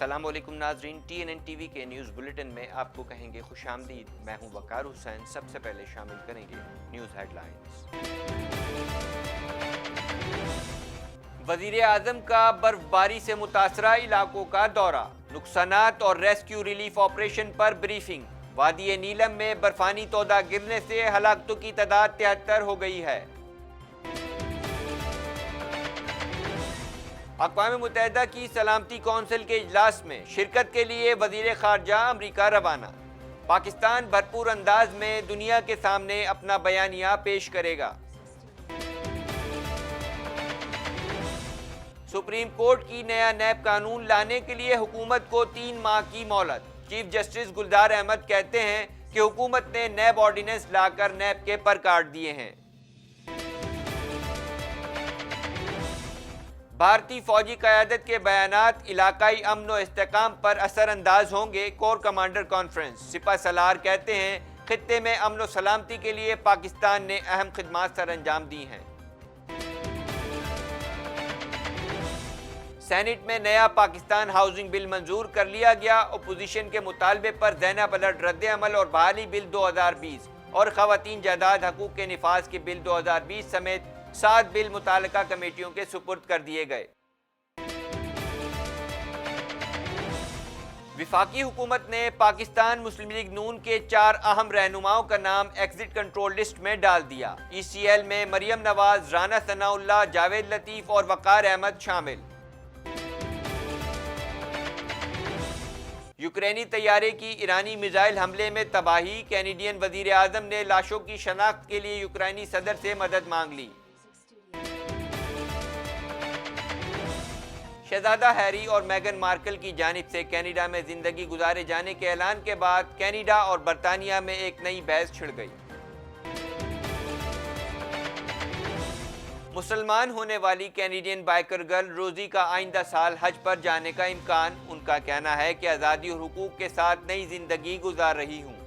السلام علیکم ناظرین، T N N T V کے نیوز بلیٹن میں آپ کو کہیں گے خوش آمدید۔ میں ہوں وقار حسین۔ سب سے پہلے شامل کریں گے نیوز ہیڈ لائنز۔ وزیر اعظم کا برف باری سے متاثرہ علاقوں کا دورہ، نقصانات اور ریسکیو ریلیف آپریشن پر بریفنگ۔ وادی نیلم میں برفانی تودہ گرنے سے ہلاکتوں کی تعداد 73 ہو گئی ہے۔ اقوام متحدہ کی سلامتی کونسل کے اجلاس میں شرکت کے لیے وزیر خارجہ امریکہ روانہ۔ پاکستان بھرپور انداز میں دنیا کے سامنے اپنا بیانیہ پیش کرے گا۔ سپریم کورٹ کی نیا نیب قانون لانے کے لیے حکومت کو 3 ماہ کی مہلت۔ چیف جسٹس گلزار احمد کہتے ہیں کہ حکومت نے نیب آرڈیننس لا کر نیب کے پر کاٹ دیے ہیں۔ بھارتی فوجی قیادت کے بیانات علاقائی امن و استحکام پر اثر انداز ہوں گے، کور کمانڈر کانفرنس۔ سپہ سالار کہتے ہیں خطے میں امن و سلامتی کے لیے پاکستان نے اہم خدمات سر انجام دی ہیں۔ سینٹ میں نیا پاکستان ہاؤسنگ بل منظور کر لیا گیا۔ اپوزیشن کے مطالبے پر ذہنہ پلٹ رد عمل اور بحالی بل 2020 اور خواتین جائیداد حقوق کے نفاذ کے بل 2020 سمیت 7 بل متعلقہ کمیٹیوں کے سپرد کر دیے گئے۔ وفاقی حکومت نے پاکستان مسلم لیگ نون کے 4 اہم رہنماؤں کا نام ایگزٹ کنٹرول لسٹ میں ڈال دیا۔ ای سی ایل میں مریم نواز، رانا ثناء اللہ، جاوید لطیف اور وقار احمد شامل۔ یوکرینی طیارے کی ایرانی میزائل حملے میں تباہی، کینیڈین وزیر اعظم نے لاشوں کی شناخت کے لیے یوکرینی صدر سے مدد مانگ لی۔ شہزادہ ہیری اور میگن مارکل کی جانب سے کینیڈا میں زندگی گزارے جانے کے اعلان کے بعد کینیڈا اور برطانیہ میں ایک نئی بحث چھڑ گئی۔ مسلمان ہونے والی کینیڈین بائیکر گرل روزی کا آئندہ سال حج پر جانے کا امکان۔ ان کا کہنا ہے کہ آزادی اور حقوق کے ساتھ نئی زندگی گزار رہی ہوں۔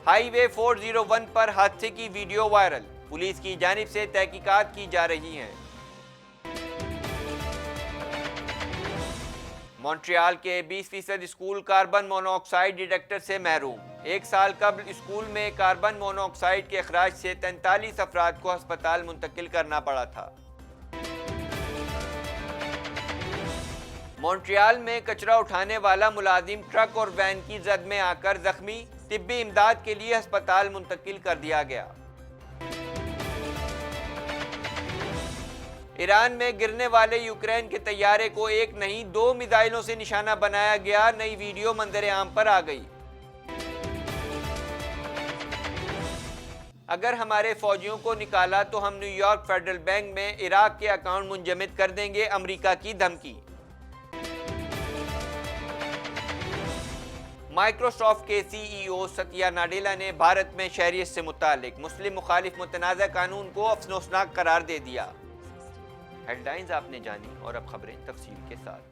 ہائی وے 401 پر حادثے کی ویڈیو وائرل، پولیس کی جانب سے تحقیقات کی جا رہی ہیں۔ مونٹریال کے 20% school carbon mono oxide detector سے محروم۔ 1 سال قبل اسکول میں کاربن مونو آکسائیڈ کے اخراج سے 43 افراد کو ہسپتال منتقل کرنا پڑا تھا۔ مونٹریال میں کچرا اٹھانے والا ملازم ٹرک اور وین کی زد میں آ کر زخمی، طبی امداد کے لیے ہسپتال منتقل کر دیا گیا۔ ایران میں گرنے والے یوکرین کے طیارے کو 1 نہیں 2 میزائلوں سے نشانہ بنایا گیا۔ نئی ویڈیو منظر عام پر آ گئی۔ اگر ہمارے فوجیوں کو نکالا تو ہم نیو یارک فیڈرل بینک میں عراق کے اکاؤنٹ منجمد کر دیں گے، امریکہ کی دھمکی۔ مائیکروسافٹ کے سی ای او ستیا ناڈیلا نے بھارت میں شہریت سے متعلق مسلم مخالف متنازع قانون کو افسوسناک قرار دے دیا۔ ہیڈ لائنز آپ نے جانی اور اب خبریں تفصیل کے ساتھ۔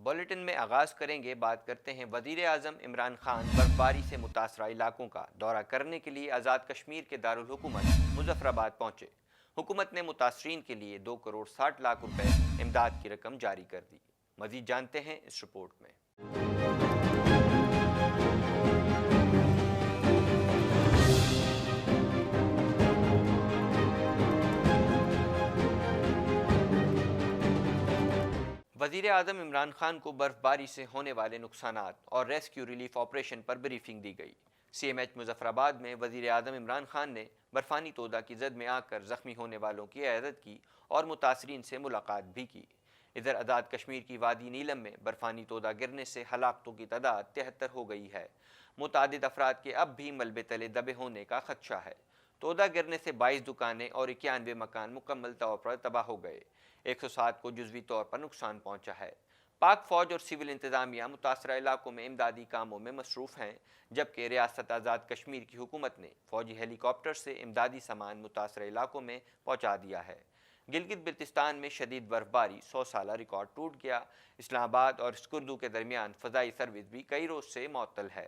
بلیٹن میں آغاز کریں گے، بات کرتے ہیں وزیر اعظم عمران خان برف باری سے متاثرہ علاقوں کا دورہ کرنے کے لیے آزاد کشمیر کے دارالحکومت مظفر آباد پہنچے۔ حکومت نے متاثرین کے لیے 2 کروڑ 60 لاکھ روپے امداد کی رقم جاری کر دی۔ مزید جانتے ہیں اس رپورٹ میں۔ وزیر اعظم عمران خان کو برف باری سے ہونے والے نقصانات اور ریسکیو ریلیف آپریشن پر بریفنگ دی گئی۔ سی ایم ایچ مظفر آباد میں وزیر اعظم عمران خان نے برفانی تودہ کی زد میں آ کر زخمی ہونے والوں کی عیادت کی اور متاثرین سے ملاقات بھی کی۔ ادھر آزاد کشمیر کی وادی نیلم میں برفانی تودہ گرنے سے ہلاکتوں کی تعداد 73 ہو گئی ہے۔ متعدد افراد کے اب بھی ملبے تلے دبے ہونے کا خدشہ ہے۔ تودہ گرنے سے 22 دکانیں اور 91 مکان مکمل طور پر تباہ ہو گئے۔ 107 کو جزوی طور پر نقصان پہنچا ہے۔ پاک فوج اور سول انتظامیہ متاثرہ علاقوں میں امدادی کاموں میں مصروف ہیں، جبکہ ریاست آزاد کشمیر کی حکومت نے فوجی ہیلی کاپٹر سے امدادی سامان متاثرہ علاقوں میں پہنچا دیا ہے۔ گلگت بلتستان میں شدید برف باری 100 سالہ ریکارڈ ٹوٹ گیا۔ اسلام آباد اور اسکردو کے درمیان فضائی سروس بھی کئی روز سے معطل ہے۔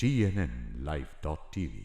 TNNlive.tv।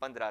15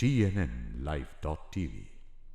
TNNlive.tv।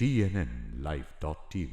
TNNlive.tv।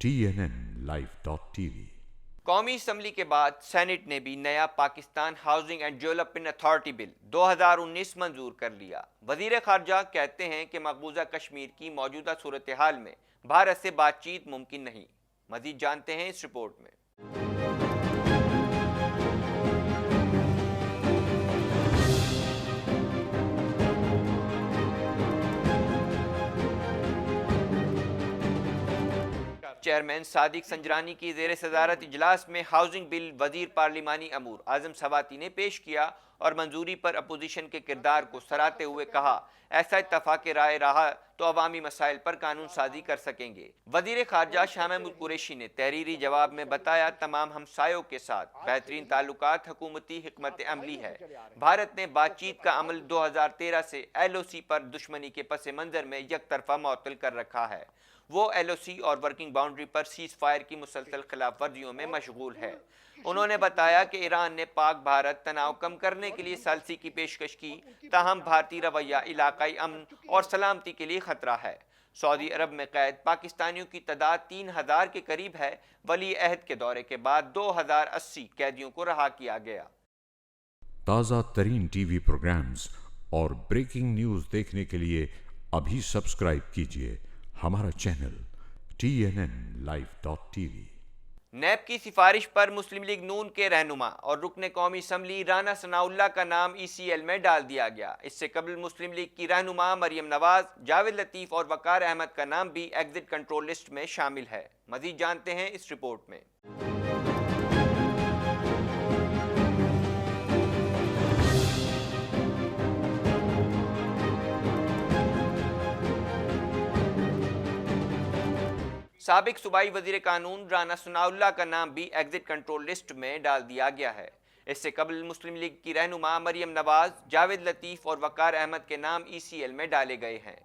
TNNlive.tv। قومی اسمبلی کے بعد سینٹ نے بھی نیا Pakistan housing and development authority bill 2019 منظور کر لیا۔ وزیر خارجہ کہتے ہیں کہ مقبوضہ کشمیر کی موجودہ صورتحال میں بھارت سے بات چیت ممکن نہیں۔ مزید جانتے ہیں اس رپورٹ میں۔ چیئرمین صادق سنجرانی کی زیر صدارت اجلاس میں ہاؤسنگ بل وزیر پارلیمانی امور اعظم سواتی نے پیش کیا اور منظوری پر اپوزیشن کے کردار کو سراہتے ہوئے کہا ایسا اتفاق رائے رہا تو عوامی مسائل پر قانون سازی کر سکیں گے۔ وزیر خارجہ شاہ محمود قریشی نے تحریری جواب میں بتایا تمام ہمسایوں کے ساتھ بہترین تعلقات حکومتی حکمت عملی ہے۔ بھارت نے بات چیت کا عمل 2013 سے ایل او سی پر دشمنی کے پس منظر میں یک طرفہ معطل کر رکھا ہے۔ وہ ایل او سی اور ورکنگ باؤنڈری پر سیز فائر کی مسلسل خلاف ورزیوں میں مشغول ہے۔ انہوں نے بتایا کہ ایران نے پاک بھارت تناؤ کم کرنے کے لیے ثالثی کی پیشکش کی، تاہم بھارتی رویہ علاقائی امن اور سلامتی کے لیے خطرہ ہے۔ سعودی عرب میں قید پاکستانیوں کی تعداد 3000 کے قریب ہے۔ ولی عہد کے دورے کے بعد 2080 قیدیوں کو رہا کیا گیا۔ تازہ ترین ٹی وی پروگرامز اور بریکنگ نیوز دیکھنے کے لیے ابھی سبسکرائب کیجیے ہمارا چینل TNNLive.tv۔ نیب کی سفارش پر مسلم لیگ نون کے رہنما اور رکن قومی اسمبلی رانا ثناء اللہ کا نام ای سی ایل میں ڈال دیا گیا۔ اس سے قبل مسلم لیگ کی رہنما مریم نواز، جاوید لطیف اور وقار احمد کا نام بھی ایگزٹ کنٹرول لسٹ میں شامل ہے۔ مزید جانتے ہیں اس رپورٹ میں۔ سابق صوبائی وزیر قانون رانا ثناء اللہ کا نام بھی ایگزٹ کنٹرول لسٹ میں ڈال دیا گیا ہے۔ اس سے قبل مسلم لیگ کی رہنما مریم نواز، جاوید لطیف اور وقار احمد کے نام ای سی ایل میں ڈالے گئے ہیں۔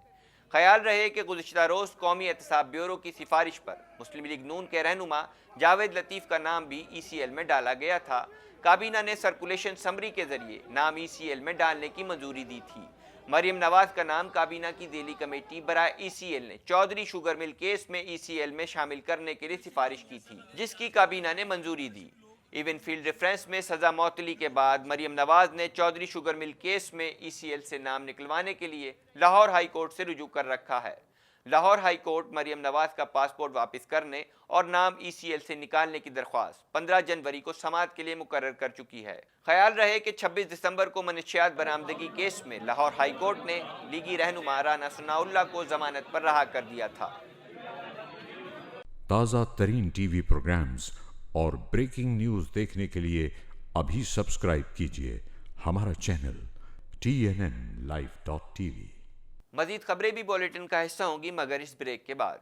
خیال رہے کہ گزشتہ روز قومی احتساب بیورو کی سفارش پر مسلم لیگ نون کے رہنما جاوید لطیف کا نام بھی ای سی ایل میں ڈالا گیا تھا۔ کابینہ نے سرکولیشن سمری کے ذریعے نام ای سی ایل میں ڈالنے کی منظوری دی تھی۔ مریم نواز کا نام کابینہ کی ذیلی کمیٹی برائے ای سی ایل نے چودھری شوگر مل کیس میں ای سی ایل میں شامل کرنے کے لیے سفارش کی تھی، جس کی کابینہ نے منظوری دی۔ ایون فیلڈ ریفرنس میں سزا معطلی کے بعد مریم نواز نے چودھری شوگر مل کیس میں ای سی ایل سے نام نکلوانے کے لیے لاہور ہائی کورٹ سے رجوع کر رکھا ہے۔ لاہور ہائی کورٹ مریم نواز کا پاسپورٹ واپس کرنے اور نام ای سی ایل سے نکالنے کی درخواست 15 جنوری کو سماعت کے لیے مقرر کر چکی ہے۔ خیال رہے کہ 26 دسمبر کو منشیات برآمدگی کیس میں لاہور ہائی کورٹ نے لیگی رہنما رانا ثناء اللہ کو ضمانت پر رہا کر دیا تھا۔ تازہ ترین ٹی وی پروگرامز اور بریکنگ نیوز دیکھنے کے لیے ابھی سبسکرائب کیجیے ہمارا چینل TNNLive.tv۔ مزید خبریں بھی بولیٹن کا حصہ ہوں گی مگر اس بریک کے بعد۔